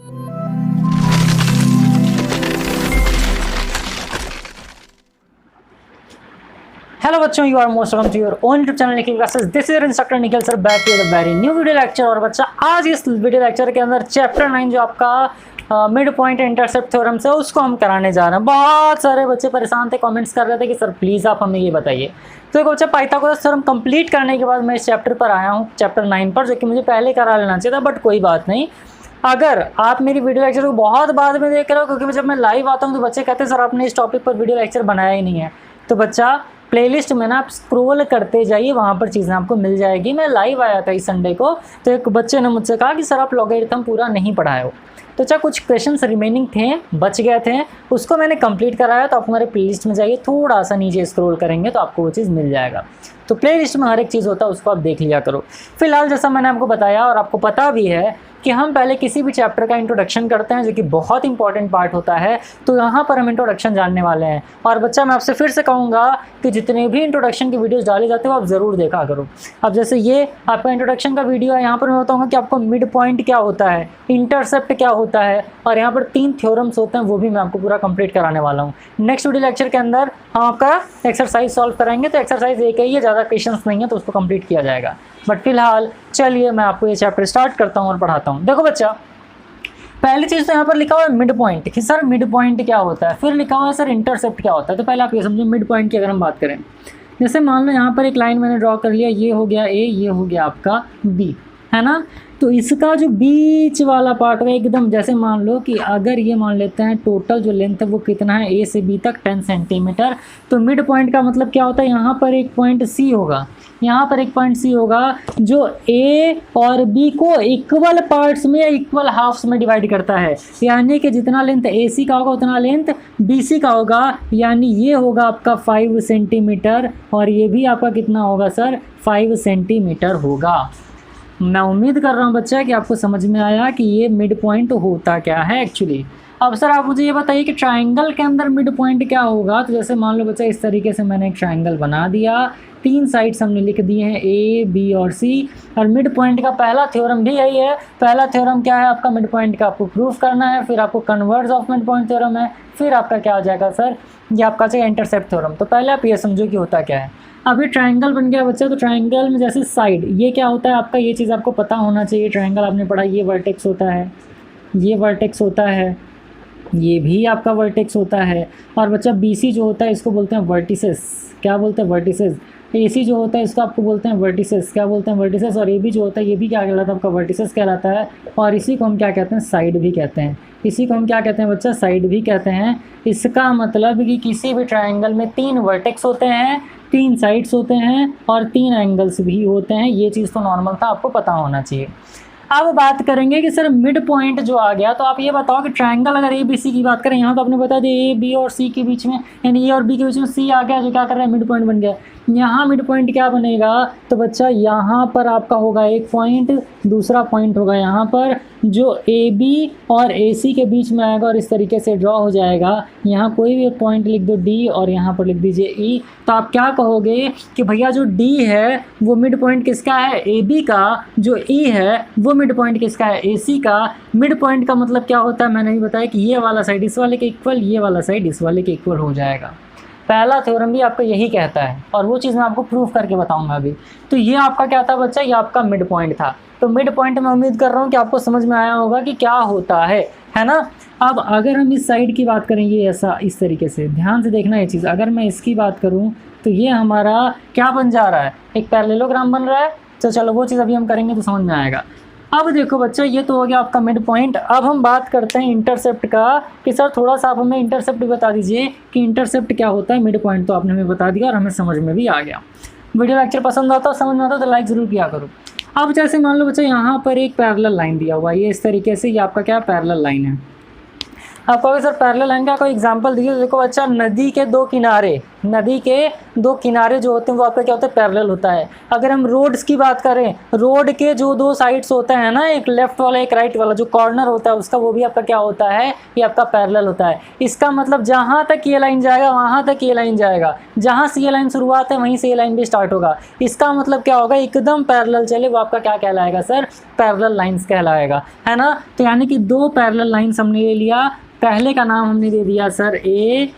Hello बच्चों, you are most welcome to your own YouTube channel Nikhil classes. This is your instructor Nikhil sir, back to the very new video lecture. और बच्चा आज इस video lecture के अंदर chapter 9 जो आपका मिड पॉइंट इंटरसेप्ट थ्योरम से उसको हम कराने जा रहे हैं। बहुत सारे बच्चे परेशान थे, कमेंट्स कर रहे थे कि सर प्लीज़ आप हमें ये बताइए। तो एक बच्चा पाइथागोरस थ्योरम कंप्लीट करने के बाद मैं इस चैप्टर पर आया हूँ, चैप्टर 9 पर, जो कि मुझे पहले करा लेना चाहिए था, बट कोई बात नहीं। अगर आप मेरी वीडियो लेक्चर को बहुत बाद में देख रहे हो, क्योंकि जब मैं लाइव आता हूँ तो बच्चे कहते हैं सर आपने इस टॉपिक पर वीडियो लेक्चर बनाया ही नहीं है, तो बच्चा प्लेलिस्ट में ना आप स्क्रॉल करते जाइए, वहाँ पर चीज़ें आपको मिल जाएगी। मैं लाइव आया था इस संडे को, तो एक बच्चे ने मुझसे कहा कि सर आप लॉगरिथम पूरा नहीं पढ़ाए हो। तो अच्छा, कुछ क्वेश्चंस रिमेनिंग थे, बच गए थे, उसको मैंने कंप्लीट कराया। तो आप हमारे प्लेलिस्ट में जाइए, थोड़ा सा नीचे स्क्रॉल करेंगे तो आपको वो चीज़ मिल जाएगा। तो प्लेलिस्ट में हर एक चीज़ होता है, उसको आप देख लिया करो। फिलहाल जैसा मैंने आपको बताया और आपको पता भी है कि हम पहले किसी भी चैप्टर का इंट्रोडक्शन करते हैं, जो कि बहुत इंपॉर्टेंट पार्ट होता है। तो यहाँ पर हम इंट्रोडक्शन जानने वाले हैं। और बच्चा मैं आपसे फिर से कहूँगा कि जितने भी इंट्रोडक्शन की वीडियोस डाले जाते हो आप ज़रूर देखा करो। अब जैसे ये आपका इंट्रोडक्शन का वीडियो है, यहाँ पर मैं बताऊँगा कि आपको मिड पॉइंट क्या होता है, इंटरसेप्ट क्या होता है, और यहाँ पर 3 थ्योरम्स होते हैं, वो भी मैं आपको पूरा कंप्लीट कराने वाला हूँ। नेक्स्ट वीडियो लेक्चर के अंदर हम आपका एक्सरसाइज सॉल्व कराएंगे। तो एक्सरसाइज एक ही है, ज़्यादा क्वेश्चंस नहीं है, तो उसको कंप्लीट किया जाएगा। बट फिलहाल चलिए मैं आपको ये चैप्टर स्टार्ट करता हूँ और पढ़ाता हूँ। देखो बच्चा, पहली चीज़ तो यहाँ पर लिखा हुआ है मिड पॉइंट, कि सर मिड पॉइंट क्या होता है। फिर लिखा हुआ है सर इंटरसेप्ट क्या होता है। तो पहले आप ये समझो मिड पॉइंट की अगर हम बात करें, जैसे मान लो यहाँ पर एक लाइन मैंने ड्रॉ कर लिया, ये हो गया ए, ये हो गया आपका बी, है ना। तो इसका जो बीच वाला पार्ट है एकदम, जैसे मान लो कि अगर ये मान लेते हैं टोटल जो लेंथ है वो कितना है, ए से बी तक 10 सेंटीमीटर। तो मिड पॉइंट का मतलब क्या होता है, यहाँ पर एक पॉइंट सी होगा, यहाँ पर एक पॉइंट सी होगा जो ए और बी को इक्वल पार्ट्स में या इक्वल हाफ्स में डिवाइड करता है। यानी कि जितना लेंथ ए सी का होगा उतना लेंथ बी सी का होगा। यानी ये होगा आपका 5 सेंटीमीटर और ये भी आपका कितना होगा सर, 5 सेंटीमीटर होगा। मैं उम्मीद कर रहा हूँ बच्चा कि आपको समझ में आया कि ये मिड पॉइंट होता क्या है एक्चुअली। अब सर आप मुझे ये बताइए कि ट्रायंगल के अंदर मिड पॉइंट क्या होगा। तो जैसे मान लो बच्चा इस तरीके से मैंने एक ट्रायंगल बना दिया, 3 साइड्स हमने लिख दिए हैं ए, बी और सी, और मिड पॉइंट का पहला थ्योरम भी यही है। पहला थ्योरम क्या है आपका, मिड पॉइंट का आपको प्रूफ करना है। फिर आपको converse of mid point theorem है। फिर आपका क्या हो जाएगा सर, ये आपका चाहिए इंटरसेप्ट थ्योरम। तो पहले आप ये समझो कि होता क्या है। अब ये ट्रायंगल बन गया बच्चा, तो ट्रायंगल में जैसे साइड, ये क्या होता है आपका, ये चीज़ आपको पता होना चाहिए। ट्रायंगल आपने पढ़ा, ये वर्टेक्स होता है, ये वर्टेक्स होता है, ये भी आपका वर्टेक्स होता है। और बच्चा BC जो होता है इसको बोलते हैं वर्टिसेस। क्या बोलते हैं, वर्टिसेस। AC जो होता है इसको आपको बोलते हैं वर्टिसेस। क्या बोलते हैं, वर्टिसेस। और AB जो होता है ये भी क्या कहलाता है आपका, वर्टिसेस कहलाता है। और इसी को हम क्या कहते हैं, साइड भी कहते हैं। इसी को हम क्या कहते हैं बच्चा, साइड भी कहते हैं। इसका मतलब कि किसी भी ट्रायंगल में 3 वर्टेक्स होते हैं, 3 साइड्स होते हैं और 3 एंगल्स भी होते हैं। ये चीज़ तो नॉर्मल था, आपको पता होना चाहिए। अब बात करेंगे कि सर मिड पॉइंट जो आ गया, तो आप ये बताओ कि ट्रायंगल अगर ABC की बात करें, यहाँ तो आपने बता दिया A, B और C के बीच में, यानी A और B के बीच में C आ गया, जो क्या कर रहा है, मिड पॉइंट बन गया। यहाँ मिड पॉइंट क्या बनेगा, तो बच्चा यहाँ पर आपका होगा एक पॉइंट, दूसरा पॉइंट होगा यहाँ पर जो AB और AC के बीच में आएगा और इस तरीके से ड्रॉ हो जाएगा। यहाँ कोई भी एक पॉइंट लिख दो D और यहाँ पर लिख दीजिए E। तो आप क्या कहोगे कि भैया जो D है वो मिड पॉइंट किसका है, AB का। जो E है वो मिड पॉइंट किसका है, AC का। मिड पॉइंट का मतलब क्या होता है, मैंने भी बताया कि ये वाला साइड इस वाले के इक्वल, ये वाला साइड इस वाले के इक्वल हो जाएगा। पहला थ्योरम भी आपका यही कहता है और वो चीज़ मैं आपको प्रूफ करके बताऊंगा अभी। तो ये आपका क्या था बच्चा, ये आपका मिड पॉइंट था। तो मिड पॉइंट मैं उम्मीद कर रहा हूँ कि आपको समझ में आया होगा कि क्या होता है ना। अब अगर हम इस साइड की बात करें, ये ऐसा इस तरीके से ध्यान से देखना ये चीज़, अगर मैं इसकी बात करूँ तो ये हमारा क्या बन जा रहा है, एक पैरेललोग्राम बन रहा है। तो चलो वो चीज़ अभी हम करेंगे तो समझ में आएगा। अब देखो बच्चा, ये तो हो गया आपका मिड पॉइंट। अब हम बात करते हैं इंटरसेप्ट का, कि सर थोड़ा सा आप हमें इंटरसेप्ट भी बता दीजिए कि इंटरसेप्ट क्या होता है। मिड पॉइंट तो आपने हमें बता दिया और हमें समझ में भी आ गया। वीडियो लेक्चर पसंद आता हो, समझ में आता हो तो लाइक ज़रूर किया करो। अब जैसे मान लो बच्चा यहाँ पर एक पैरेलल लाइन दिया हुआ है, ये इस तरीके से, ये आपका क्या पैरेलल लाइन है। आप कहोगे सर पैरेलल लाइन का कोई एग्जांपल दीजिए। देखो बच्चा, नदी के 2 किनारे, नदी के दो किनारे जो होते हैं वो आपका क्या होता है, पैरेलल होता है। अगर हम रोड्स की बात करें, रोड के जो दो साइड्स होते हैं ना, एक लेफ्ट वाला एक राइट वाला, जो कॉर्नर होता है उसका, वो भी आपका क्या होता है, ये आपका पैरेलल होता है। इसका मतलब जहाँ तक ये लाइन जाएगा वहाँ तक ये लाइन जाएगा, जहाँ से ये लाइन शुरुआत है वहीं से ये लाइन भी स्टार्ट होगा। इसका मतलब क्या होगा, एकदम पैरेलल चले वो आपका क्या कहलाएगा सर, पैरेलल लाइन्स कहलाएगा, है ना। तो यानी कि दो पैरेलल लाइन्स हमने ले लिया, पहले का नाम हमने दे दिया सर ए,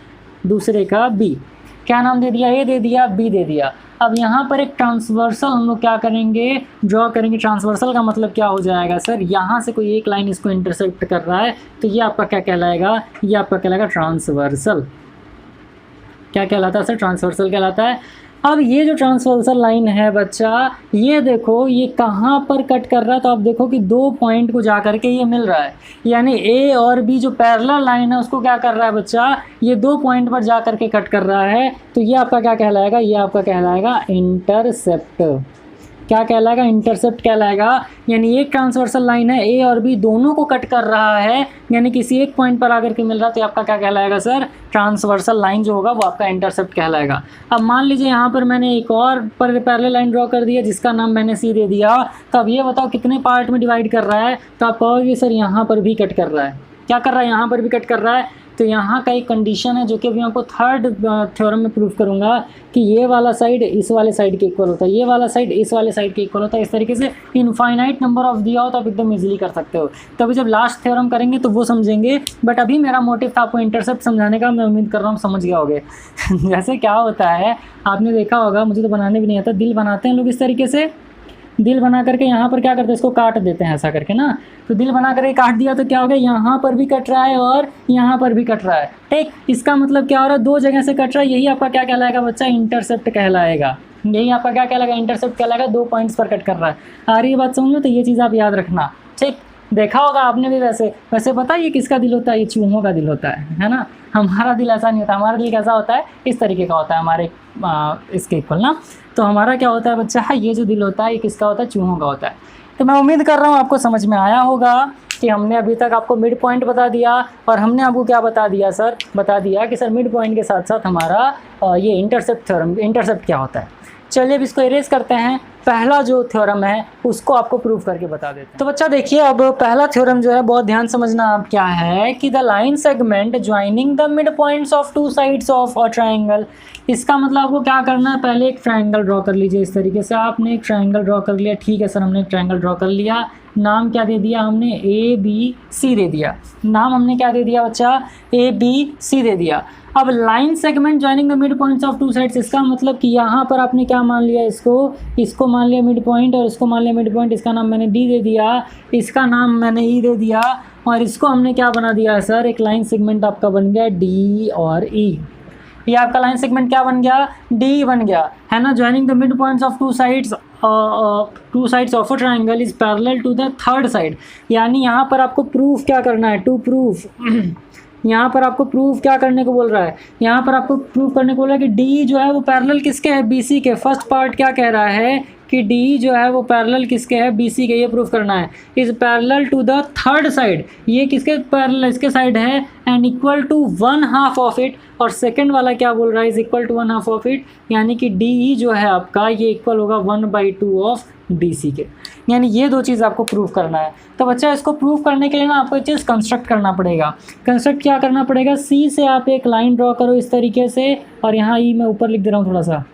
दूसरे का बी। क्या नाम दे दिया, ए दे दिया, बी दे दिया। अब यहाँ पर एक ट्रांसवर्सल हम लोग क्या करेंगे, ड्रॉ करेंगे। ट्रांसवर्सल का मतलब क्या हो जाएगा सर, यहाँ से कोई एक लाइन इसको इंटरसेक्ट कर रहा है, तो ये आपका क्या कहलाएगा, ये आपका कहलाएगा ट्रांसवर्सल। क्या कहलाता है सर, ट्रांसवर्सल कहलाता है। अब ये जो ट्रांसवर्सल लाइन है बच्चा, ये देखो ये कहाँ पर कट कर रहा है, तो आप देखो कि दो पॉइंट को जा करके ये मिल रहा है, यानी ए और बी जो पैरेलल लाइन है उसको क्या कर रहा है बच्चा, ये दो पॉइंट पर जा करके कट कर रहा है। तो ये आपका क्या कहलाएगा, ये आपका कहलाएगा इंटरसेप्ट। क्या कहलाएगा, इंटरसेप्ट कहलाएगा। यानी एक ट्रांसवर्सल लाइन है, ए और बी दोनों को कट कर रहा है, यानी किसी एक पॉइंट पर आकर के मिल रहा है, तो आपका क्या कहलाएगा सर, ट्रांसवर्सल लाइन जो होगा वो आपका इंटरसेप्ट कहलाएगा। अब मान लीजिए यहाँ पर मैंने एक और पैरेलल लाइन ड्रॉ कर दिया जिसका नाम मैंने सी दे दिया। तो अब ये बताओ कितने पार्ट में डिवाइड कर रहा है, तो आप कहोगे सर यहाँ पर भी कट कर रहा है। क्या कर रहा है, यहाँ पर भी कट कर रहा है। तो यहाँ का एक कंडीशन है जो कि अभी मैं आपको थर्ड थ्योरम में प्रूफ करूँगा कि ये वाला साइड इस वाले साइड के इक्वल होता है, ये वाला साइड इस वाले साइड के इक्वल होता है। इस तरीके से इनफाइनाइट नंबर ऑफ दिया हो तो आप एकदम इजीली कर सकते हो। तो अभी जब लास्ट थ्योरम करेंगे तो वो समझेंगे, बट अभी मेरा मोटिव था आपको इंटरसेप्ट समझाने का। मैं उम्मीद कर रहा हूँ समझ गया होगे। जैसे क्या होता है, आपने देखा होगा, मुझे तो बनाने भी नहीं आता, दिल बनाते हैं लोग इस तरीके से, दिल बना करके यहाँ पर क्या करते हैं, इसको काट देते हैं ऐसा करके ना। तो दिल बना करके काट दिया तो क्या हो गया, यहाँ पर भी कट रहा है और यहाँ पर भी कट रहा है, ठीक। इसका मतलब क्या हो रहा है, दो जगह से कट रहा है, यही आपका क्या कहलाएगा बच्चा, इंटरसेप्ट कहलाएगा। यही आपका क्या कहलाएगा, इंटरसेप्ट कहलाएगा। दो पॉइंट्स पर कट कर रहा है। आ रही है बात समझ में, तो ये चीज़ आप याद रखना, ठीक। देखा होगा आपने भी। वैसे पता है ये किसका दिल होता है, ये चूहों का दिल होता है ना। हमारा दिल ऐसा नहीं होता, हमारा दिल कैसा होता है, इस तरीके का होता है हमारे इसके इक्वल ना। तो हमारा क्या होता है बच्चा, ये जो दिल होता है ये किसका होता है, चूहों का होता है। तो मैं उम्मीद कर रहा हूँ आपको समझ में आया होगा कि हमने अभी तक आपको मिड पॉइंट बता दिया, और हमने आपको क्या बता दिया सर, बता दिया कि सर मिड पॉइंट के साथ साथ हमारा ये इंटरसेप्ट थ्योरम, इंटरसेप्ट क्या होता है। चलिए अब इसको इरेज करते हैं। पहला जो थ्योरम है उसको आपको प्रूव करके बता देते हैं। तो बच्चा देखिए, अब पहला थ्योरम जो है बहुत ध्यान समझना आप, क्या है कि the line segment joining the mid points of two sides of a triangle. इसका मतलब आपको क्या करना है, पहले एक ट्राइंगल ड्रॉ कर लीजिए। इस तरीके से आपने एक ट्राइंगल ड्रॉ कर लिया, ठीक है सर, हमने एक ट्राइंगल ड्रॉ कर लिया। नाम क्या दे दिया हमने, ए बी सी दे दिया। नाम हमने क्या दे दिया बच्चा, ए बी सी दे दिया। अब line segment joining the mid points of two sides, इसका मतलब कि यहाँ पर आपने क्या मान लिया, इसको मान लिया मिड पॉइंट और इसको मान लिया मिड पॉइंट। इसका नाम मैंने डी दे दिया, इसका नाम मैंने ई दे दिया, और इसको हमने क्या बना दिया है सर, एक लाइन सेगमेंट आपका बन गया डी और ई। ये आपका लाइन सेगमेंट क्या बन गया, डी बन गया, है ना। Joining the mid points of two sides of a triangle is parallel to the third side. यानी यहाँ पर आपको प्रूफ क्या करना है, टू प्रूफ यहाँ पर आपको प्रूफ क्या करने को बोल रहा है, यहाँ पर आपको प्रूफ करने को बोल रहा है कि डी जो है वो पैरेलल किसके है, बीसी के। फर्स्ट पार्ट क्या कह रहा है कि डी जो है वो पैरेलल किसके है, बीसी के। ये प्रूफ करना है। Is parallel to the third side, ये किसके पैरेलल, इसके साइड है, and equal to 1/2 of it. और सेकंड वाला क्या बोल रहा है, is equal to 1/2 of it, यानी कि डी जो है आपका ये इक्वल होगा 1/2 ऑफ BC के। यानी ये दो चीज़ आपको प्रूव करना है। तो बच्चा इसको प्रूव करने के लिए ना आपको एक चीज़ कंस्ट्रक्ट करना पड़ेगा। कंस्ट्रक्ट क्या करना पड़ेगा, सी से आप एक लाइन ड्रॉ करो इस तरीके से, और यहाँ ई मैं ऊपर लिख दे रहा हूँ थोड़ा सा,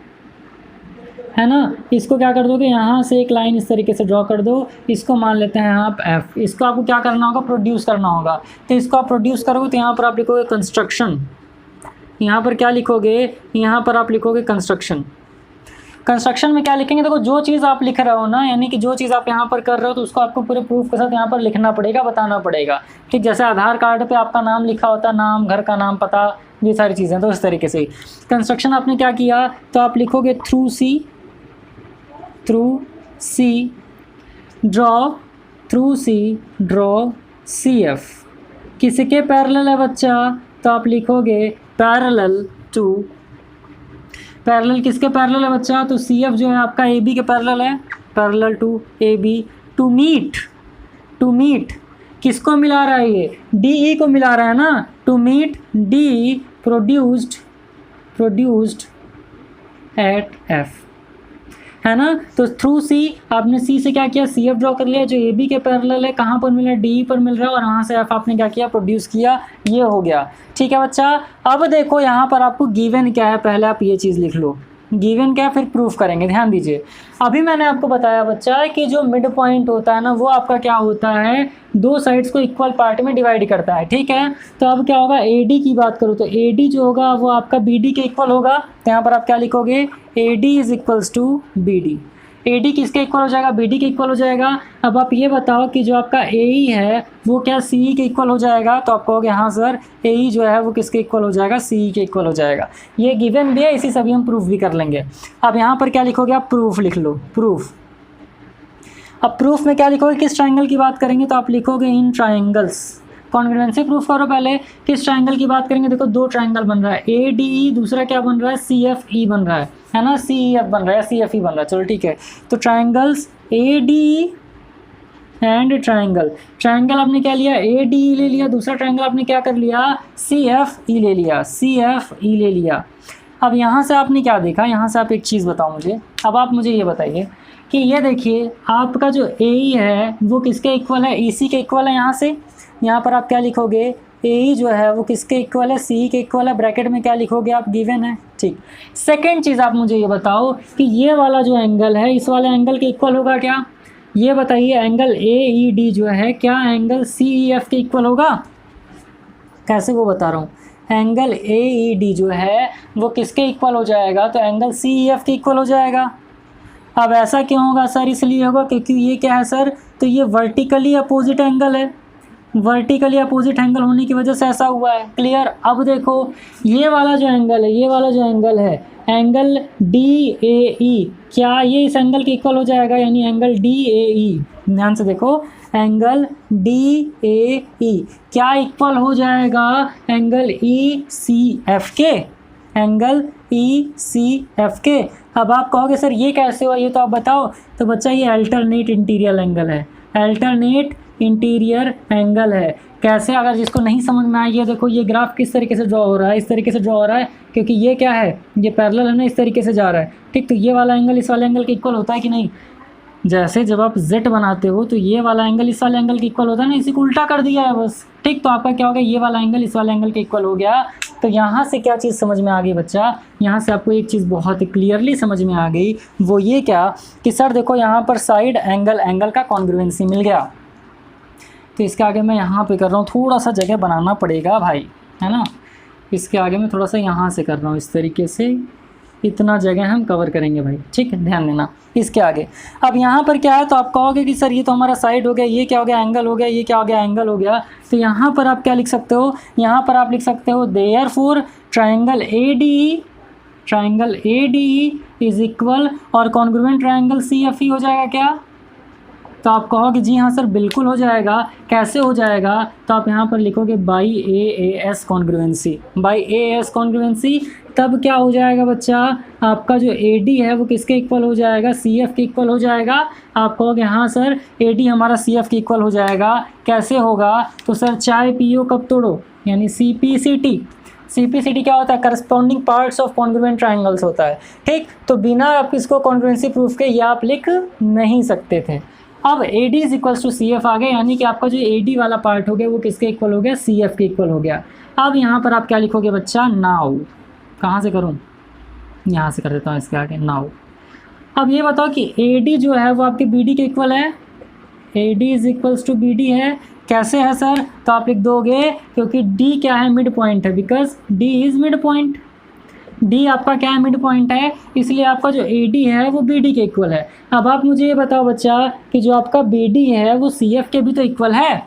है ना। इसको क्या कर दोगे, यहाँ से एक लाइन इस तरीके से ड्रॉ कर दो, इसको मान लेते हैं आप एफ। इसको आपको क्या करना होगा, प्रोड्यूस करना होगा। तो इसको आप प्रोड्यूस करोगे तो यहाँ पर आप लिखोगे कंस्ट्रक्शन। यहाँ पर क्या लिखोगे, यहाँ पर आप लिखोगे कंस्ट्रक्शन। कंस्ट्रक्शन में क्या लिखेंगे, देखो जो चीज़ आप लिख रहे हो ना, यानी कि जो चीज़ आप यहाँ पर कर रहे हो, तो उसको आपको पूरे प्रूफ के साथ यहाँ पर लिखना पड़ेगा, बताना पड़ेगा। ठीक, जैसे आधार कार्ड पे आपका नाम लिखा होता है, नाम, घर का नाम, पता, ये सारी चीज़ें। तो इस तरीके से कंस्ट्रक्शन आपने क्या किया, तो आप लिखोगे थ्रू सी ड्रॉ CF। किसके पैरेलल है बच्चा, तो आप लिखोगे पैरेलल किसके पैरेलल है बच्चा, तो CF जो है आपका AB के पैरेलल है, parallel to AB। To meet किसको मिला रहा है, ये DE को मिला रहा है ना। To meet D produced at F, है ना। तो थ्रू सी आपने सी से क्या किया, सी एफ ड्रॉ कर लिया जो ए बी के पैरेलल है, कहाँ पर मिल रहा है, डी पर मिल रहा है, और वहाँ से एफ आपने क्या किया, प्रोड्यूस किया, ये हो गया। ठीक है बच्चा, अब देखो यहाँ पर आपको गिवन क्या है, पहले आप ये चीज़ लिख लो, गिवन क्या है फिर प्रूफ करेंगे। ध्यान दीजिए, अभी मैंने आपको बताया बच्चा कि जो मिड पॉइंट होता है ना वो आपका क्या होता है, दो साइड्स को इक्वल पार्ट में डिवाइड करता है। ठीक है, तो अब क्या होगा, ए डी की बात करूँ तो ए डी जो होगा वो आपका बी डी के इक्वल होगा। तो यहाँ पर आप क्या लिखोगे, A D is equals to B D. A D किसके इक्वल हो जाएगा, बी डी के इक्वल हो जाएगा। अब आप ये बताओ कि जो आपका ए ई है वो क्या सी ई के इक्वल हो जाएगा, तो आप कहोगे हाँ सर ए ई जो है वो किसके इक्वल हो जाएगा, सी ई के इक्वल हो जाएगा। ये गिवन भी है, इसी सभी हम प्रूफ भी कर लेंगे। अब यहाँ पर क्या लिखोगे आप, प्रूफ लिख लो, प्रूफ। अब प्रूफ में क्या लिखोगे, किस ट्राइंगल की बात करेंगे, तो आप लिखोगे इन ट्राइंगल्स। कॉन्ग्रुएंसी प्रूफ करो पहले, किस ट्राइंगल की बात करेंगे, देखो दो ट्राइंगल बन रहा है, ए डी ई, दूसरा क्या बन रहा है, सी एफ ई बन रहा है ना, सी ई एफ बन रहा है, सी एफ ई बन रहा है। चलो ठीक है, तो triangles A D E and triangle आपने क्या लिया, ए डी ई ले लिया, दूसरा ट्राइंगल आपने क्या कर लिया, सी एफ ई ले लिया, सी एफ ई ले लिया। अब यहाँ से आपने क्या देखा, यहाँ से आप एक चीज़ बताओ मुझे, अब आप मुझे ये बताइए कि ये देखिए आपका जो ए ई है वो किसके इक्वल है, ई सी के इक्वल है। यहाँ पर आप क्या लिखोगे, ए ई जो है वो किसके इक्वल है, सी ई के इक्वल है। ब्रैकेट में क्या लिखोगे आप, गिवन है। ठीक, सेकेंड चीज़ आप मुझे ये बताओ कि ये वाला जो एंगल है इस वाले एंगल के इक्वल होगा क्या, ये बताइए। एंगल ए ई डी जो है क्या एंगल सी ई एफ के इक्वल होगा, कैसे वो बता रहा हूँ, एंगल ए ई डी जो है वो किसके इक्वल हो जाएगा, तो एंगल सी ई एफ के इक्वल हो जाएगा। अब ऐसा क्यों होगा सर, इसलिए होगा क्योंकि ये क्या है सर, तो ये वर्टिकली अपोजिट एंगल है, वर्टिकली अपोजिट एंगल होने की वजह से ऐसा हुआ है। क्लियर। अब देखो ये वाला जो एंगल है, ये वाला जो एंगल है, एंगल डी ए ई, क्या ये इस एंगल के इक्वल हो जाएगा, यानी एंगल डी ए ई, ध्यान से देखो, एंगल डी ए ई क्या इक्वल हो जाएगा, एंगल ई सी एफ के, एंगल ई सी एफ के। अब आप कहोगे सर ये कैसे हुआ, ये तो आप बताओ। तो बच्चा ये अल्टरनेट इंटीरियर एंगल है, अल्टरनेट इंटीरियर एंगल है। कैसे, अगर जिसको नहीं समझ में आए, ये देखो ये ग्राफ किस तरीके से ड्रॉ हो रहा है, इस तरीके से ड्रॉ हो रहा है, क्योंकि ये क्या है, ये पैरेलल है ना, इस तरीके से जा रहा है। ठीक, तो ये वाला एंगल इस वाले एंगल के इक्वल होता है कि नहीं, जैसे जब आप z बनाते हो तो ये वाला एंगल इस वाले एंगल के इक्वल होता है ना, इसी को उल्टा कर दिया है बस। ठीक, तो आपका क्या होगा, ये वाला एंगल इस वाले एंगल के इक्वल हो गया। तो यहाँ से क्या चीज़ समझ में आ गई बच्चा, यहाँ से आपको एक चीज़ बहुत ही क्लियरली समझ में आ गई, वो ये क्या कि सर देखो यहाँ पर साइड एंगल का कॉन्ग्रुएंसी मिल गया। तो इसके आगे मैं यहाँ पे कर रहा हूँ, थोड़ा सा जगह बनाना पड़ेगा भाई, है ना। इसके आगे मैं थोड़ा सा यहाँ से कर रहा हूँ, इस तरीके से इतना जगह हम कवर करेंगे भाई। ठीक है, ध्यान देना इसके आगे। अब यहाँ पर क्या है, तो आप कहोगे कि सर ये तो हमारा साइड हो गया, ये क्या हो गया, एंगल हो गया, ये क्या हो गया, एंगल हो गया। तो यहाँ पर आप क्या लिख सकते हो, यहाँ पर आप लिख सकते हो therefore triangle A D E is equal और congruent triangle C F E हो जाएगा क्या। तो आप कहोगे जी हाँ सर बिल्कुल हो जाएगा। कैसे हो जाएगा, तो आप यहाँ पर लिखोगे by A S congruency, by A S congruency. तब क्या हो जाएगा बच्चा, आपका जो ए डी है वो किसके इक्वल हो जाएगा, सी एफ के इक्वल हो जाएगा। आप कहोगे हाँ सर ए डी हमारा सी एफ के इक्वल हो जाएगा। कैसे होगा, तो सर चाय पियो कब तोड़ो, यानी C P C T. C P C T क्या होता है, corresponding parts of congruent triangles होता है। ठीक, तो बिना आप इसको कॉन्ग्रुएंसी प्रूफ के ये आप लिख नहीं सकते थे। अब A D is equals to C F आ गया, यानी कि आपका जो ए डी वाला पार्ट हो गया वो किसके इक्वल हो गया, सी एफ के इक्वल हो गया। अब यहाँ पर आप क्या लिखोगे बच्चा, नाउ। कहाँ से करूँ, यहाँ से कर देता हूँ इसके आगे, नाउ। अब ये बताओ कि ए डी जो है वो आपके बी डी के इक्वल है, A D is equals to B D है। कैसे है सर, तो आप लिख दोगे क्योंकि डी क्या है, मिड पॉइंट है, because D is mid point. D आपका क्या है, मिड पॉइंट है, इसलिए आपका जो ए डी है वो बी डी के इक्वल है। अब आप मुझे ये बताओ बच्चा कि जो आपका बी डी है वो सी एफ के भी तो इक्वल है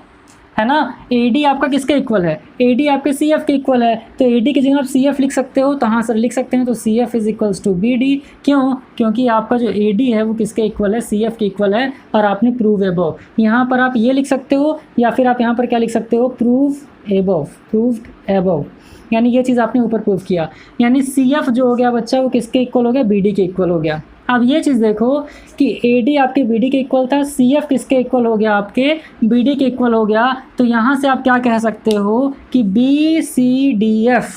ना। ए डी आपका किसके इक्वल है, ए डी आपके सी एफ के इक्वल है। तो ए डी की जगह आप सी एफ लिख सकते हो, तो हाँ सर लिख सकते हैं। तो C F is equals to B D, क्यों, क्योंकि आपका जो ए डी है वो किसके इक्वल है, सी एफ के इक्वल है। और आपने प्रूव एबव, यहाँ पर आप ये लिख सकते हो, या फिर आप यहाँ पर क्या लिख सकते हो, प्रूव एबव, प्रूव्ड एबव, यानी ये चीज़ आपने ऊपर प्रूव किया। यानी सी एफ जो हो गया बच्चा वो किसके इक्वल हो गया, बी डी के इक्वल हो गया। अब ये चीज़ देखो कि ए डी आपके बी डी के इक्वल था, सी एफ किसके इक्वल हो गया, आपके बी डी के इक्वल हो गया। तो यहाँ से आप क्या कह सकते हो कि बी सी डी एफ,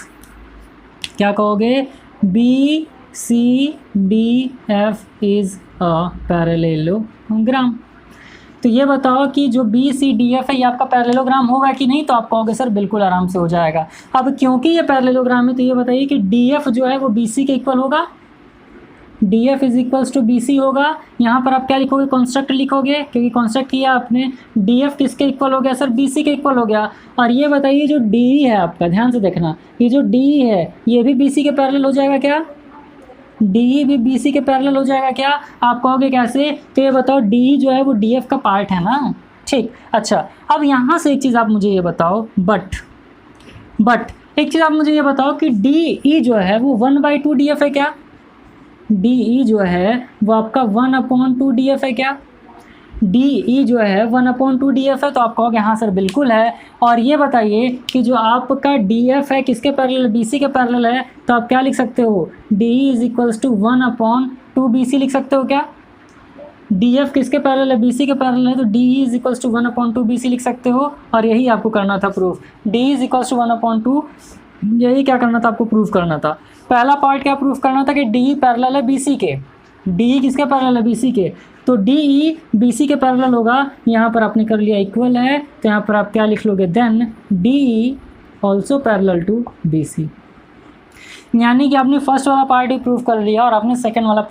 क्या कहोगे, B C D F is a parallelogram. तो ये बताओ कि जो बी सी डी एफ है ये आपका पैरेललोग्राम होगा कि नहीं, तो आप कहोगे सर बिल्कुल आराम से हो जाएगा। अब क्योंकि ये पैरेललोग्राम है तो ये बताइए कि डी एफ जो है वो बी सी के इक्वल होगा, D F is equals to B C होगा। यहाँ पर आप क्या लिखोगे, कॉन्स्ट्रक्ट लिखोगे, क्योंकि कॉन्स्ट्रक्ट किया आपने। डी एफ किसके इक्वल हो गया सर, बी सी के इक्वल हो गया। और ये बताइए जो डी है आपका, ध्यान से देखना, ये जो डी है ये भी बी सी के पैरेलल हो जाएगा क्या, डी भी बी सी के पैरेलल हो जाएगा क्या। आप कहोगे कैसे, तो ये बताओ डी जो है वो डी एफ का पार्ट है ना, ठीक। अच्छा अब यहाँ से एक चीज़ आप मुझे ये बताओ, बट एक चीज़ आप मुझे ये बताओ कि डी ई जो है वो 1/2 डी एफ है क्या, डी ई जो है वो आपका 1/2 डी एफ है क्या, डी ई जो है 1/2 डी एफ है। तो आप कहोगे हाँ सर बिल्कुल है। और ये बताइए कि जो आपका डी एफ है किसके पैरेलल, बी सी के पैरेलल है, तो आप क्या लिख सकते हो, D E is equals to 1/2 B C लिख सकते हो क्या। डी एफ किसके पैरेलल है, बी सी के पैरेलल है, तो D E is equals to 1/2 B C लिख सकते हो। और यही आपको करना था proof, D is equals to 1/2, यही क्या करना था आपको, प्रूफ करना था। पहला पार्ट क्या प्रूफ करना था कि डी पैरेलल है बी सी के, डी किसके पैरेलल है, बी सी के, तो डी ई बी सी के पैरेलल होगा। यहाँ पर आपने कर लिया इक्वल है, तो यहाँ पर आप क्या लिख लोगे, then D E also parallel to B C. यानी कि आपने फर्स्ट वाला पार्ट ही प्रूव कर लिया और आपने सेकंड वाला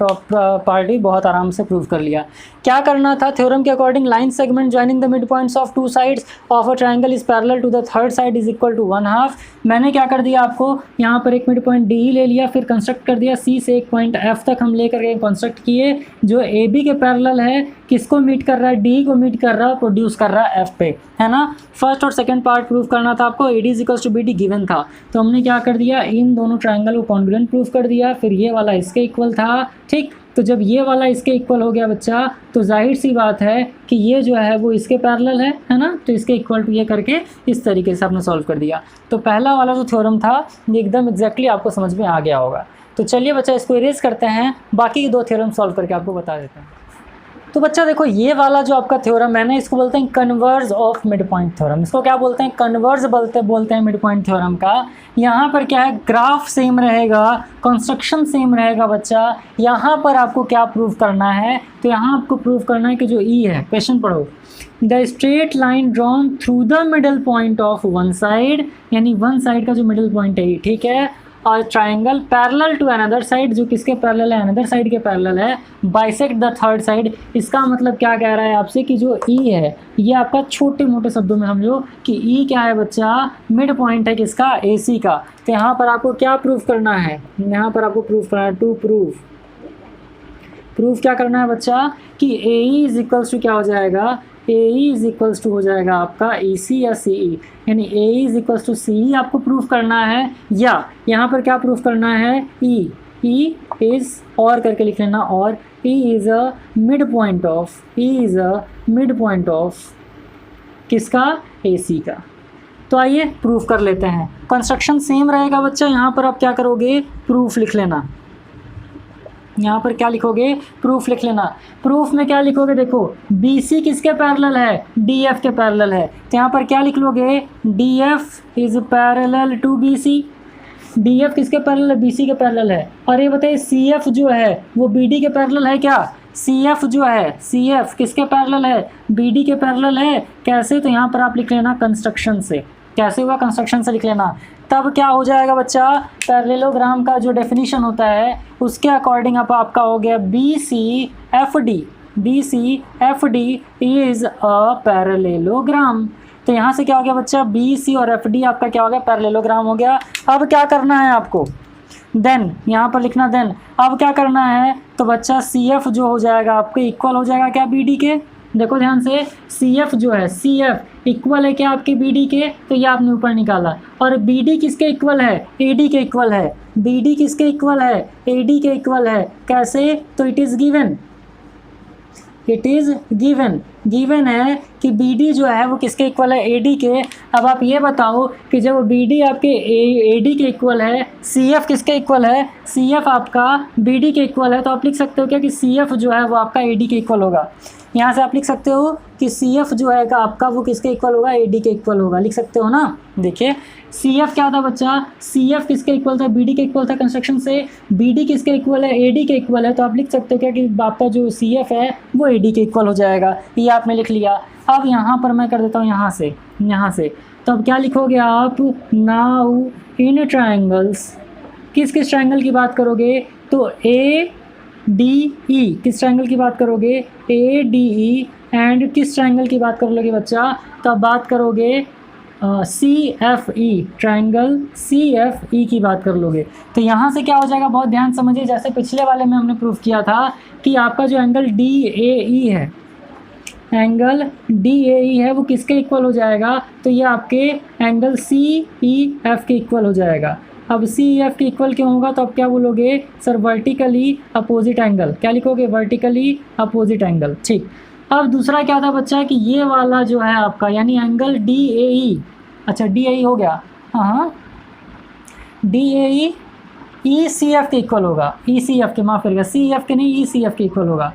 पार्ट ही बहुत आराम से प्रूव कर लिया। क्या करना था, थ्योरम के according line segment joining the mid points of two sides of a triangle is parallel to the third side is equal to 1/2। मैंने क्या कर दिया आपको, यहाँ पर एक मिड पॉइंट डी ले लिया, फिर कंस्ट्रक्ट कर दिया सी से एक पॉइंट एफ तक हम लेकर के कंस्ट्रक्ट किए, जो ए बी के पैरेलल है, किसको मीट कर रहा है, डी को मीट कर रहा है, प्रोड्यूस कर रहा है एफ पे, है ना। फर्स्ट और सेकंड पार्ट प्रूव करना था आपको, A D is equals to B D given था, तो हमने क्या कर दिया, इन दोनों ट्रायंगल को कॉन्ग्रुएंट प्रूव कर दिया। फिर ये वाला इसके इक्वल था, ठीक। तो जब ये वाला इसके इक्वल हो गया बच्चा, तो जाहिर सी बात है कि ये जो है वो इसके पैरेलल है ना, तो इसके इक्वल टू ये करके इस तरीके से आपने सॉल्व कर दिया। तो पहला वाला जो थ्योरम था ये एकदम एग्जैक्टली आपको समझ में आ गया होगा। तो चलिए बच्चा इसको इरेज करते हैं, बाकी दो थ्योरम सॉल्व करके आपको बता देते हैं। तो बच्चा देखो ये वाला जो आपका थ्योरम है ना, इसको बोलते हैं converse of mid point theorem. इसको क्या बोलते हैं, कन्वर्ज बोलते हैं मिड पॉइंट थ्योरम का। यहाँ पर क्या है, ग्राफ सेम रहेगा, कंस्ट्रक्शन सेम रहेगा बच्चा। यहाँ पर आपको क्या प्रूव करना है, तो यहाँ आपको प्रूव करना है कि जो ई है, क्वेश्चन पढ़ो, the straight line drawn through the middle point of one side, यानी वन साइड का जो मिडल पॉइंट है, ठीक है, और triangle parallel to another side, जो किसके पैरेलल है, अनदर साइड के पैरेलल है, बाइसेक्ट द थर्ड साइड। इसका मतलब क्या कह रहा है आपसे कि जो ई है ये आपका छोटे मोटे शब्दों में समझो कि ई क्या है बच्चा, मिड पॉइंट है किसका, ए सी का। तो यहाँ पर आपको क्या प्रूफ करना है, यहाँ पर आपको प्रूफ करना है, टू प्रूफ क्या करना है बच्चा कि ए ई इज इक्वल्स टू क्या हो जाएगा, ए ई इज इक्वल्स टू हो जाएगा आपका ई सी या सी ई, यानी ए ई इज इक्वल्स टू सी ई आपको प्रूफ करना है। या यहाँ पर क्या प्रूफ करना है, ई इज़ और करके लिख लेना, और E is a midpoint of, E is a midpoint of किसका, ए सी का। तो आइए प्रूफ कर लेते हैं। कंस्ट्रक्शन सेम रहेगा बच्चा, यहाँ पर आप क्या करोगे, प्रूफ लिख लेना। यहाँ पर क्या लिखोगे, प्रूफ लिख लेना। प्रूफ में क्या लिखोगे, देखो बी सी किसके पैरेलल है, डी एफ के पैरेलल है, तो यहाँ पर क्या लिख लोगे, D F is parallel to B C. D F किसके पैरेलल है, बी सी के पैरेलल है। और ये बताइए सी एफ जो है वो बी डी के पैरेलल है क्या, सी एफ जो है, सी एफ किसके पैरेलल है, बी डी के पैरेलल है। कैसे, तो यहाँ पर आप लिख लेना कंस्ट्रक्शन से। कैसे हुआ, कंस्ट्रक्शन से लिख लेना। तब क्या हो जाएगा बच्चा, पैरेललोग्राम का जो डेफिनेशन होता है उसके अकॉर्डिंग अब आपका हो गया B C F D is a parallelogram. तो यहाँ से क्या हो गया बच्चा, बी सी और एफ डी आपका क्या हो गया, पैरेललोग्राम हो गया। अब क्या करना है आपको, देन यहाँ पर लिखना देन। अब क्या करना है, तो बच्चा सी एफ जो हो जाएगा आपके इक्वल हो जाएगा क्या, बी डी के। देखो ध्यान से, सी एफ जो है, सी एफ इक्वल है क्या आपके बी डी के, तो ये आपने ऊपर निकाला। और बी डी किसके इक्वल है, ए डी के इक्वल है। बी डी किसके इक्वल है, ए डी के इक्वल है। कैसे, तो इट इज़ गिवन, गिवन है कि बी डी जो है वो किसके इक्वल है, ए डी के। अब आप ये बताओ कि जब बी डी आपके ए डी के इक्वल है, सी एफ किसके इक्वल है, सी एफ आपका बी डी के इक्वल है, तो आप लिख सकते हो क्या कि सी एफ जो है वो आपका ए डी के इक्वल होगा। यहाँ से आप लिख सकते हो कि सी एफ जो है आपका वो किसके इक्वल होगा, ए डी के इक्वल होगा, लिख सकते हो ना। देखिए सी एफ क्या था बच्चा, सी एफ किसके इक्वल था, बी डी के इक्वल था कंस्ट्रक्शन से, बी डी किसके इक्वल है, ए डी के इक्वल है, तो आप लिख सकते हो क्या कि आपका जो सी एफ है वो ए डी के इक्वल हो जाएगा। ये आपने लिख लिया। अब यहाँ पर मैं कर देता हूँ यहाँ से, तो अब क्या लिखोगे आप, नाउ इन ट्राइंगल्स, किस किस ट्राइंगल की बात करोगे, तो ए डी ई, किस ट्राइंगल की बात करोगे, ए डी ई, एंड किस ट्राइंगल की बात कर लोगे बच्चा, तो आप बात करोगे C F E, triangle C F E की बात कर लोगे। तो यहाँ से क्या हो जाएगा, बहुत ध्यान समझिए, जैसे पिछले वाले में हमने प्रूफ किया था कि आपका जो एंगल डी ए ई है, एंगल डी ए ई है वो किसके इक्वल हो जाएगा, तो ये आपके एंगल सी ई एफ के इक्वल हो जाएगा। अब सी ई एफ के इक्वल क्यों होगा, तो आप क्या बोलोगे सर, वर्टिकली अपोजिट एंगल, क्या लिखोगे, वर्टिकली अपोजिट एंगल। ठीक, अब दूसरा क्या था बच्चा कि ये वाला जो है आपका यानी एंगल डी ए ई, अच्छा डी ए ई हो गया, हाँ D A E C F के इक्वल होगा, ई सी एफ के, माफ़ करिएगा, सी एफ के नहीं, ई सी एफ के इक्वल होगा,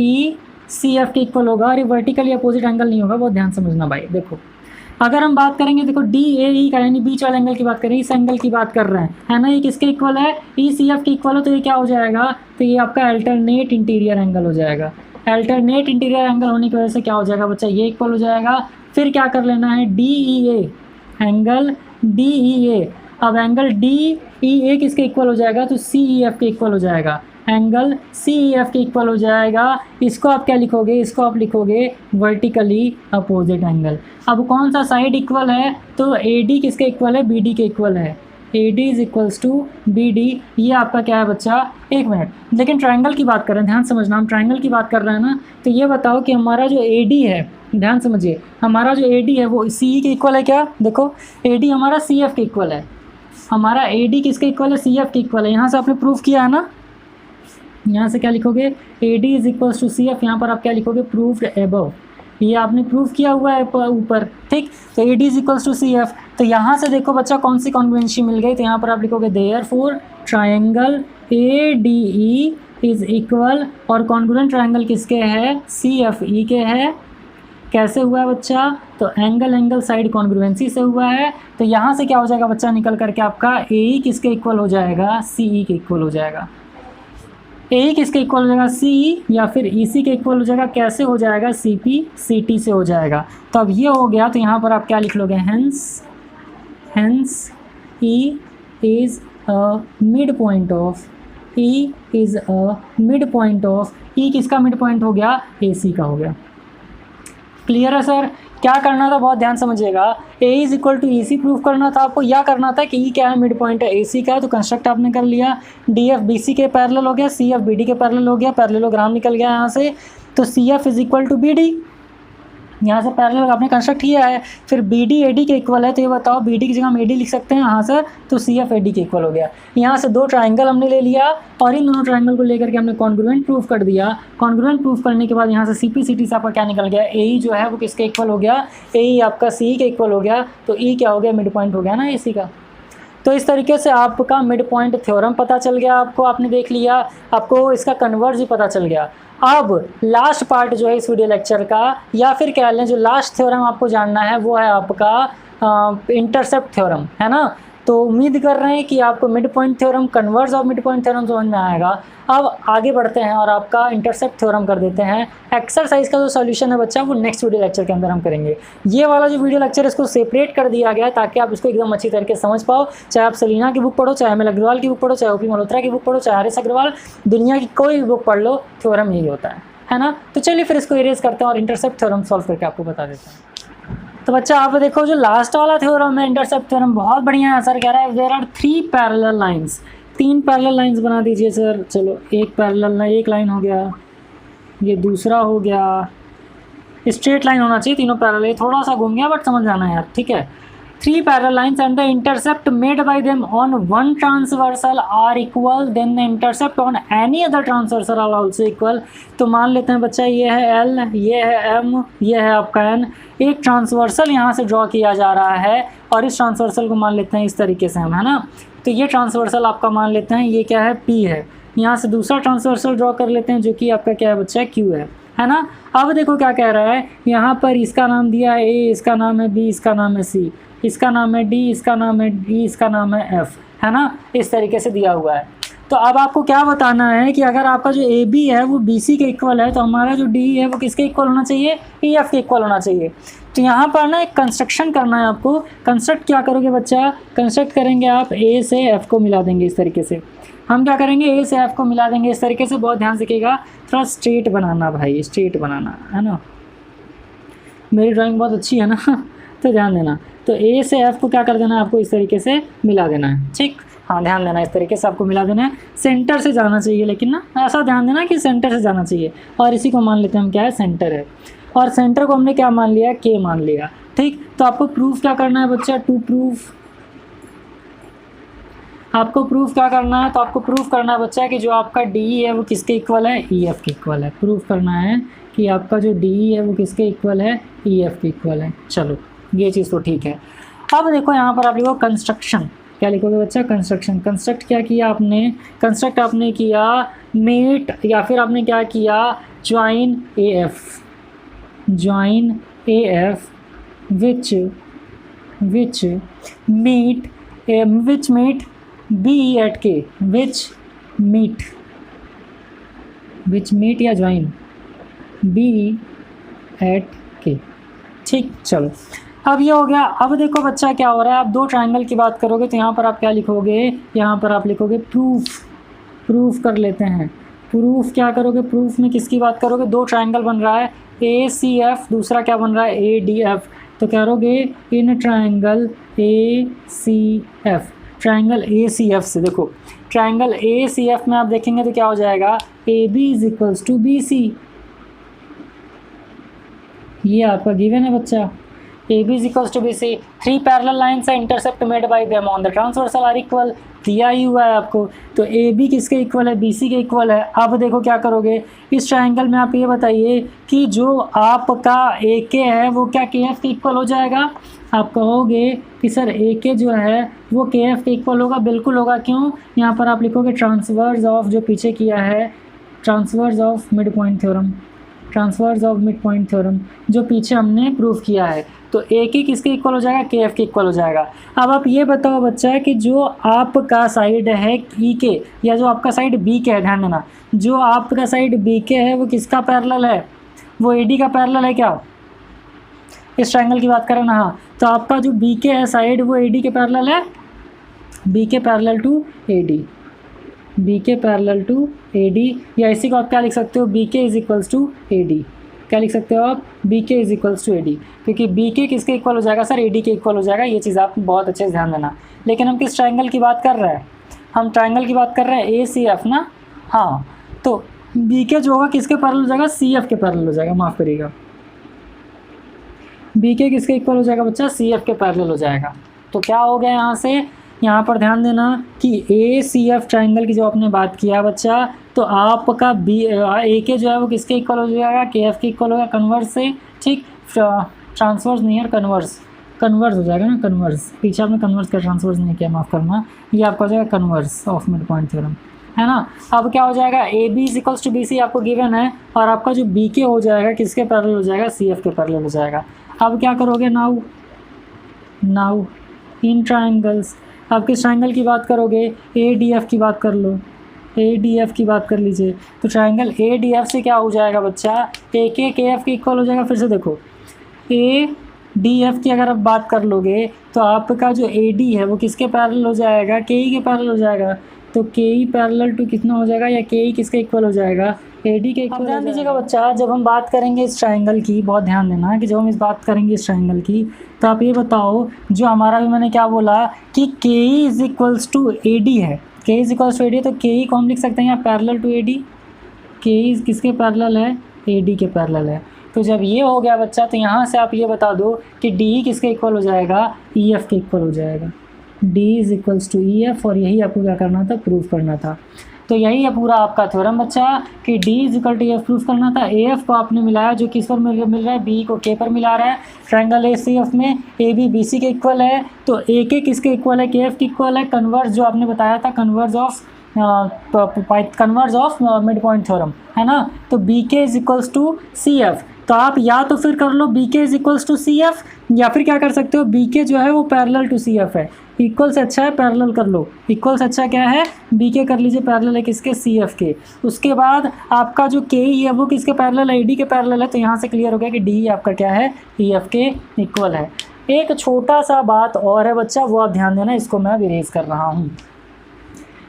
ई सी एफ के इक्वल होगा। और ये वर्टिकली अपोजिट एंगल नहीं होगा, बहुत ध्यान समझना भाई। देखो अगर हम बात करेंगे, देखो डी ए ई का यानी बीच वाले एंगल की बात करें, इस एंगल की बात कर रहे हैं, है ना, ये किसके इक्वल है, ई सी एफ के इक्वल हो, तो ये क्या हो जाएगा, तो ये आपका अल्टरनेट इंटीरियर एंगल हो जाएगा। अल्टरनेट इंटीरियर एंगल होने की वजह से क्या हो जाएगा बच्चा, ये इक्वल हो जाएगा। फिर क्या कर लेना है, डी ई ए, एंगल डी ई ए। अब एंगल डी ई ए किसके इक्वल हो जाएगा, तो सी ई एफ के इक्वल हो जाएगा, एंगल सी ई एफ के इक्वल हो जाएगा। इसको आप क्या लिखोगे, इसको आप लिखोगे वर्टिकली अपोजिट एंगल। अब कौन सा साइड इक्वल है, तो ए डी किसके इक्वल है, बी डी के इक्वल है, A D is equals to B D. ये आपका क्या है बच्चा, एक मिनट, लेकिन ट्राइंगल की बात कर रहे हैं, ध्यान समझना, हम ट्राइंगल की बात कर रहे हैं ना। तो ये बताओ कि हमारा जो ए डी है, ध्यान समझिए, हमारा जो ए डी है वो सी ई के इक्वल है क्या, देखो ए डी हमारा सी एफ के इक्वल है, हमारा ए डी किसके इक्वल है, सी एफ के इक्वल है। यहाँ से आपने प्रूफ किया है ना, यहाँ से क्या लिखोगे, A D is equals to C F, यहाँ पर आप क्या लिखोगे, प्रूफ्ड एबव, ये आपने प्रूफ किया हुआ है ऊपर, ठीक। तो A D is equals to C F. तो यहाँ से देखो बच्चा कौन सी कॉन्ग्रुएंसी मिल गई, तो यहाँ पर आप लिखोगे therefore triangle A D E is equal, और कॉन्ग्रुएंट ट्रायंगल किसके है, सी एफ ई के है। कैसे हुआ है बच्चा, तो एंगल साइड कॉन्ग्रुएंसी से हुआ है। तो यहाँ से क्या हो जाएगा बच्चा, निकल करके आपका ए ई किसके इक्वल हो जाएगा, सी ई के इक्वल हो जाएगा। ए ई किसके इक्वल हो जाएगा, सी ई, या फिर ई सी के इक्वल हो जाएगा। कैसे हो जाएगा, सी पी सी टी से हो जाएगा। तो अब ये हो गया, तो यहाँ पर आप क्या लिख लोगे, hence E is a midpoint of, E is a midpoint of, E किसका मिड पॉइंट हो गया, ए सी का हो गया। क्लियर है सर, क्या करना था, बहुत ध्यान समझिएगा। A is equal to E C proof करना था आपको, या करना था कि ई क्या है, मिड पॉइंट है ए सी का। तो कंस्ट्रक्ट आपने कर लिया, डी एफ बी सी के पैरेलल हो गया, सी एफ बी डी के पैरेलल हो गया, पैरेललोग्राम निकल गया यहाँ से। तो C F is equal to B D, यहाँ से पैरेलल आपने कंस्ट्रक्ट किया है। फिर बी डी ए डी के इक्वल है, तो ये बताओ बी डी की जगह हम ए डी लिख सकते हैं, हाँ सर। तो सी एफ ए डी के इक्वल हो गया। यहाँ से दो ट्राइंगल हमने ले लिया, और इन दोनों ट्राइंगल को लेकर के हमने कॉन्ग्रुएंट प्रूफ कर दिया। कॉन्ग्रुएंट प्रूफ करने के बाद यहाँ से सी पी सी टी से आपका क्या निकल गया, ए ई जो है वो किसके इक्वल हो गया, ए ई आपका सी ई के इक्वल हो गया। तो ई क्या हो गया, मिड पॉइंट हो गया ना ए सी का। तो इस तरीके से आपका मिड पॉइंट थ्योरम पता चल गया आपको, आपने देख लिया, आपको इसका कन्वर्ज भी पता चल गया। अब लास्ट पार्ट जो है इस वीडियो लेक्चर का, या फिर कह लें जो लास्ट थ्योरम आपको जानना है, वो है आपका इंटरसेप्ट थ्योरम, है ना। तो उम्मीद कर रहे हैं कि आपको mid point theorem, converse of mid point theorem समझ में आएगा। अब आगे बढ़ते हैं और आपका इंटरसेप्ट थ्योरम कर देते हैं। एक्सरसाइज का जो सॉल्यूशन है बच्चा, वो नेक्स्ट वीडियो लेक्चर के अंदर हम करेंगे। ये वाला जो वीडियो लेक्चर, इसको सेपरेट कर दिया गया है ताकि आप इसको एकदम अच्छी तरीके से समझ पाओ। चाहे आप सलीना की बुक पढ़ो, चाहे एम एल अग्रवाल की बुक पढ़ो, चाहे ओपी मल्होत्रा की बुक पढ़ो, चाहे आर एस अग्रवाल, दुनिया की कोई भी बुक पढ़ लो, थ्योरम यही होता है ना। तो चलिए फिर इसको इरेज करते हैं और इंटरसेप्ट थ्योरम सॉल्व करके आपको बता देते हैं। तो बच्चा आप देखो जो लास्ट वाला थ्योरम है, इंटरसेप्ट थ्योरम, बहुत बढ़िया है। सर कह रहा है there are 3 parallel lines, 3 parallel lines बना दीजिए सर। चलो एक पैरेलल, एक लाइन हो गया, ये दूसरा हो गया। स्ट्रेट लाइन होना चाहिए, तीनों पैरेलल। थोड़ा सा घूम गया बट समझ जाना है यार, ठीक है। three parallel lines and the intercept made by them on one transversal are equal, then the intercept on any other transversal are also equal। तो मान लेते हैं बच्चा ये है L, ये है M, ये है आपका N, एक ट्रांसवर्सल यहाँ से ड्रॉ किया जा रहा है और इस ट्रांसवर्सल को मान लेते हैं इस तरीके से हम, है ना। तो ये ट्रांसवर्सल आपका मान लेते हैं ये क्या है, P है। यहाँ से दूसरा ट्रांसवर्सल ड्रॉ कर लेते हैं जो कि आपका क्या है बच्चा, Q है ना। अब देखो क्या कह रहा है, यहाँ पर इसका नाम दिया है A, इसका नाम है B, इसका नाम है C, इसका नाम है D, इसका नाम है D, इसका नाम है F, है ना। इस तरीके से दिया हुआ है। तो अब आपको क्या बताना है कि अगर आपका जो AB है वो BC के इक्वल है तो हमारा जो D है वो किसके इक्वल होना चाहिए, EF के इक्वल होना चाहिए। तो यहाँ पर ना एक कंस्ट्रक्शन करना है आपको। कंस्ट्रक्ट क्या करोगे बच्चा, कंस्ट्रक्ट करेंगे आप A से F को मिला देंगे इस तरीके से। हम क्या करेंगे, A से F को मिला देंगे इस तरीके से। बहुत ध्यान रखिएगा, थोड़ा स्ट्रेट बनाना भाई, स्ट्रेट बनाना, है ना। मेरी ड्राइंग बहुत अच्छी है ना तो ध्यान देना। तो A से F को क्या कर देना है, आपको इस तरीके से मिला देना है, ठीक। हाँ ध्यान देना, इस तरीके से आपको मिला देना है। सेंटर से जाना चाहिए, लेकिन ना ऐसा ध्यान देना कि सेंटर से जाना चाहिए। और इसी को मान लेते हैं हम क्या है, सेंटर है। और सेंटर को हमने क्या मान लिया, K मान लिया, ठीक। तो आपको प्रूफ क्या करना है बच्चा, टू प्रूफ, आपको प्रूफ क्या करना है, तो आपको प्रूफ करना है बच्चा कि जो आपका D है वो किसके इक्वल है, EF के इक्वल है। प्रूफ करना है कि आपका जो D है वो किसके इक्वल है, EF के इक्वल है। चलो ये चीज़ तो ठीक है। अब देखो यहाँ पर आप लिखो कंस्ट्रक्शन, क्या लिखोगे बच्चा, कंस्ट्रक्शन। कंस्ट्रक्ट क्या किया आपने, कंस्ट्रक्ट आपने किया मेट, या फिर आपने क्या किया, join AF, join AF which meet B at K, which meet या ज्वाइन B at K, ठीक। चलो अब ये हो गया। अब देखो बच्चा क्या हो रहा है, आप दो ट्रायंगल की बात करोगे तो यहाँ पर आप क्या लिखोगे, यहाँ पर आप लिखोगे प्रूफ। प्रूफ कर लेते हैं। प्रूफ क्या करोगे, प्रूफ में किसकी बात करोगे, दो ट्रायंगल बन रहा है ACF, दूसरा क्या बन रहा है ADF। तो क्या करोगे, in triangle ACF, triangle ACF से देखो, ट्रायंगल ACF में आप देखेंगे तो क्या हो जाएगा, AB is equals to BC। ये आपका गिवन है बच्चा, AB is equals to BC, three parallel lines है, intercept made by them on the transversal are equal, दिया ही हुआ है आपको। तो AB किसके इक्वल है, BC के इक्वल है। अब देखो क्या करोगे, इस ट्रायंगल में आप ये बताइए कि जो आपका AK है वो क्या KF के इक्वल हो जाएगा। आप कहोगे कि सर AK जो है वो KF के इक्वल होगा, बिल्कुल होगा। क्यों, यहाँ पर आप लिखोगे ट्रांसवर्स ऑफ, जो पीछे किया है transverse of mid point theorem, transverse of mid point theorem जो पीछे हमने प्रूफ किया है। तो AK किसके इक्वल हो जाएगा, KF के इक्वल हो जाएगा। अब आप ये बताओ बच्चा कि जो आपका साइड है EK या जो आपका साइड BK है, ध्यान देना, जो आपका साइड BK है वो किसका पैरेलल है, वो AD का पैरेलल है क्या, इस ट्रायंगल की बात करें ना। हाँ, तो आपका जो BK है साइड वो AD के पैरेलल है, BK parallel to AD, BK parallel to AD, या इसी को आप क्या लिख सकते हो, BK is equals to AD। क्या लिख सकते हो आप, BK is equals to AD, क्योंकि BK किसके इक्वल हो जाएगा, सर AD के इक्वल हो जाएगा। ये चीज़ आप बहुत अच्छे से ध्यान देना। लेकिन हम किस ट्रायंगल की बात कर रहे हैं, हम ट्रायंगल की बात कर रहे हैं ACF ना। हाँ, तो BK जो होगा किसके पैरेलल हो जाएगा, CF के पैरेलल हो जाएगा, माफ़ करिएगा। BK किसके इक्वल हो जाएगा बच्चा, CF के पैरेलल हो जाएगा। तो क्या हो गया यहाँ से, यहाँ पर ध्यान देना कि ACF ट्रायंगल की जो आपने बात किया बच्चा, तो आपका AK जो है वो किसके इक्वल हो जाएगा, KF के इक्वल होगा कन्वर्स से, ठीक। ट्रांसवर्स नहीं है, कन्वर्स हो जाएगा ना, कन्वर्स, पीछे आपने कन्वर्स का ट्रांसवर्स नहीं किया, माफ़ करना। ये आपका हो जाएगा converse of mid point theorem, है ना। अब क्या हो जाएगा, AB is equals to BC आपको गिवन है, और आपका जो BK हो जाएगा किसके पैरेलल हो जाएगा, CF के पैरेलल हो जाएगा। अब क्या करोगे, नाउ इन ट्रायंगल्स, आप किस ट्रायंगल की बात करोगे, ADF की बात कर लो, ADF की बात कर लीजिए। तो ट्रायंगल ADF से क्या हो जाएगा बच्चा, AK KF के इक्वल हो जाएगा। फिर से देखो, ADF की अगर आप बात कर लोगे तो आपका जो AD है वो किसके पैरेलल हो जाएगा, KE के पैरेलल हो जाएगा। तो KE पैरेलल टू कितना हो जाएगा, या KE किसके इक्वल हो जाएगा, AD के इक्वल। ध्यान दीजिएगा बच्चा, जब हम बात करेंगे इस ट्रायंगल की, बहुत ध्यान देना कि जब हम इस बात करेंगे इस ट्रायंगल की, तो आप ये बताओ, जो हमारा भी मैंने क्या बोला कि KE is equals to AD है, KE is equals to AD, तो KE को हम लिख सकते हैं यहाँ पैरेलल टू AD। KE किसके पैरेलल है, AD के पैरेलल है। तो जब ये हो गया बच्चा, तो यहाँ से आप ये बता दो कि डी किसके इक्वल हो जाएगा, ई एफ के इक्वल हो जाएगा। D is equals to E F, और यही आपको क्या करना था, प्रूफ करना था। तो यही है पूरा आपका थ्योरम बच्चा कि D is equal to A F proof करना था। ए एफ को आपने मिलाया जो किस पर मिल रहा है, बी को के पर मिला रहा है। ट्रायंगल ए सी एफ में ए बी बी सी के इक्वल है, तो ए के किसके इक्वल है, के एफ के इक्वल है। कन्वर्स जो आपने बताया था, converse of mid point theorem है ना। तो B K is equals to C F, तो आप या तो फिर कर लो B K is equals to C F, या फिर क्या कर सकते हो, बी के जो है वो पैरेलल टू सी एफ है। इक्वल से अच्छा है पैरेलल कर लो, इक्वल से अच्छा क्या है, बी के कर लीजिए पैरेलल है किसके, सी एफ के। उसके बाद आपका जो के ई है वो किसके पैरेलल है, ए डी के पैरेलल है। तो यहाँ से क्लियर हो गया कि डी आपका क्या है, ई एफ के इक्वल है। एक छोटा सा बात और है बच्चा, वो आप ध्यान देना, इसको मैं इरेज कर रहा हूँ।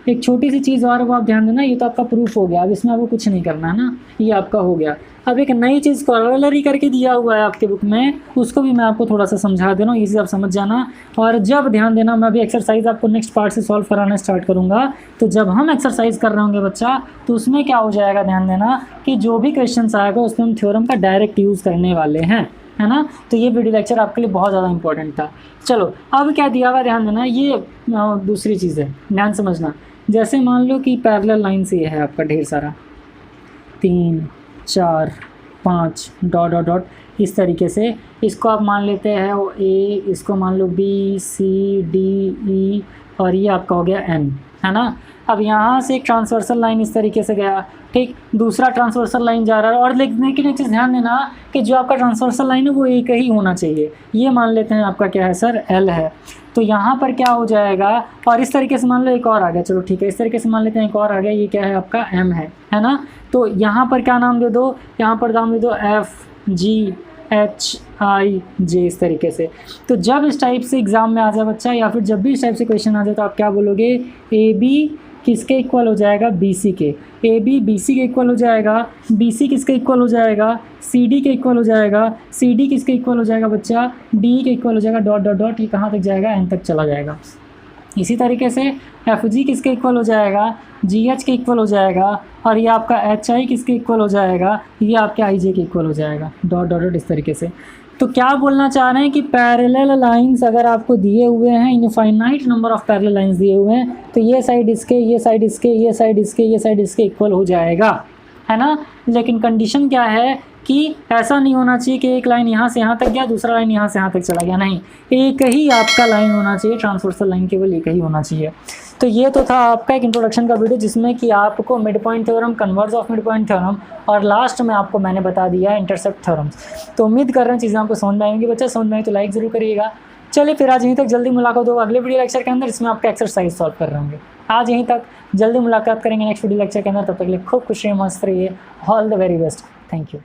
एक छोटी सी चीज़ और वो आप ध्यान देना, ये तो आपका प्रूफ हो गया, अब इसमें आपको कुछ नहीं करना है ना, ये आपका हो गया। अब एक नई चीज़ कॉरोलरी करके दिया हुआ है आपके बुक में, उसको भी मैं आपको थोड़ा सा समझा दे रहा हूँ, इसी आप समझ जाना। और जब ध्यान देना, मैं अभी एक्सरसाइज आपको नेक्स्ट पार्ट से सॉल्व कराना स्टार्ट करूँगा, तो जब हम एक्सरसाइज कर रहे होंगे बच्चा, तो उसमें क्या हो जाएगा, ध्यान देना कि जो भी क्वेश्चन आएगा उसमें हम थ्योरम का डायरेक्ट यूज़ करने वाले हैं, है ना। तो ये वीडियो लेक्चर आपके लिए बहुत ज़्यादा इंपॉर्टेंट था। चलो अब क्या दिया हुआ, ध्यान देना, ये दूसरी चीज़ है, ध्यान समझना। जैसे मान लो कि पैरेलल लाइन से है आपका ढेर सारा 3 4 5 डॉट डॉट डॉट इस तरीके से, इसको आप मान लेते हैं ए, इसको मान लो बी सी डी ई, और ये आपका हो गया एन, है ना। अब यहाँ से एक ट्रांसवर्सल लाइन इस तरीके से गया, ठीक, दूसरा ट्रांसवर्सल लाइन जा रहा है। और लेकिन एक चीज़ ध्यान देना कि जो आपका ट्रांसवर्सल लाइन है वो एक ही होना चाहिए। ये मान लेते हैं आपका क्या है सर, एल है। तो यहाँ पर क्या हो जाएगा, और इस तरीके से मान लो एक और आ गया, चलो ठीक है, इस तरीके से मान लेते हैं एक और आ गया, ये क्या है आपका एम है ना। तो यहाँ पर क्या नाम दे दो, यहाँ पर नाम दे दो एफ जी एच आई जे, इस तरीके से। तो जब इस टाइप से एग्जाम में आ जाए बच्चा, या फिर जब भी इस टाइप से क्वेश्चन आ जाए, तो आप क्या बोलोगे, ए बी किसके इक्वल हो जाएगा, बी सी के। ए बी बी सी के इक्वल हो जाएगा, बी सी किसके इक्वल हो जाएगा, सी डी के इक्वल हो जाएगा, सी डी किसके इक्वल हो जाएगा बच्चा, डी के इक्वल हो जाएगा, डॉट डॉट डॉट, ये कहाँ तक जाएगा, एन तक चला जाएगा। इसी तरीके से एफ जी किसके इक्वल हो जाएगा, जी एच के इक्वल हो जाएगा, और ये आपका एच आई किसके इक्वल हो जाएगा, ये आपके आई जे के इक्वल हो जाएगा, डॉट डॉट डॉट, इस तरीके से। तो क्या बोलना चाह रहे हैं कि पैरेलल लाइंस अगर आपको दिए हुए हैं, infinite number of parallel lines दिए हुए हैं, तो ये साइड इसके, ये साइड इसके, ये साइड इसके, ये साइड इसके इक्वल हो जाएगा, है ना। लेकिन कंडीशन क्या है कि ऐसा नहीं होना चाहिए कि एक लाइन यहाँ से यहाँ तक गया, दूसरा लाइन यहाँ से यहाँ तक चला गया, नहीं, एक ही आपका लाइन होना चाहिए, ट्रांसवर्सल लाइन केवल एक ही होना चाहिए। तो ये तो था आपका एक इंट्रोडक्शन का वीडियो, जिसमें कि आपको mid point theorem, converse of mid point theorem, और लास्ट में आपको मैंने बता दिया इंटरसेप्ट थ्योरम्स। तो उम्मीद कर रहे हैं चीज़ें आपको समझ में आएंगी बच्चा, समझ में आए तो लाइक ज़रूर करिएगा। चलिए फिर आज यहीं तक, जल्दी मुलाकात होगा अगले वीडियो लेक्चर के अंदर, इसमें आपका एक्सरसाइज सॉल्व कर रहे होंगे। आज यहीं तक, जल्दी मुलाकात करेंगे नेक्स्ट वीडियो लेक्चर के अंदर, तब तक के लिए खूब खुश रहिए, मस्त रहिए, all the very best, thank you.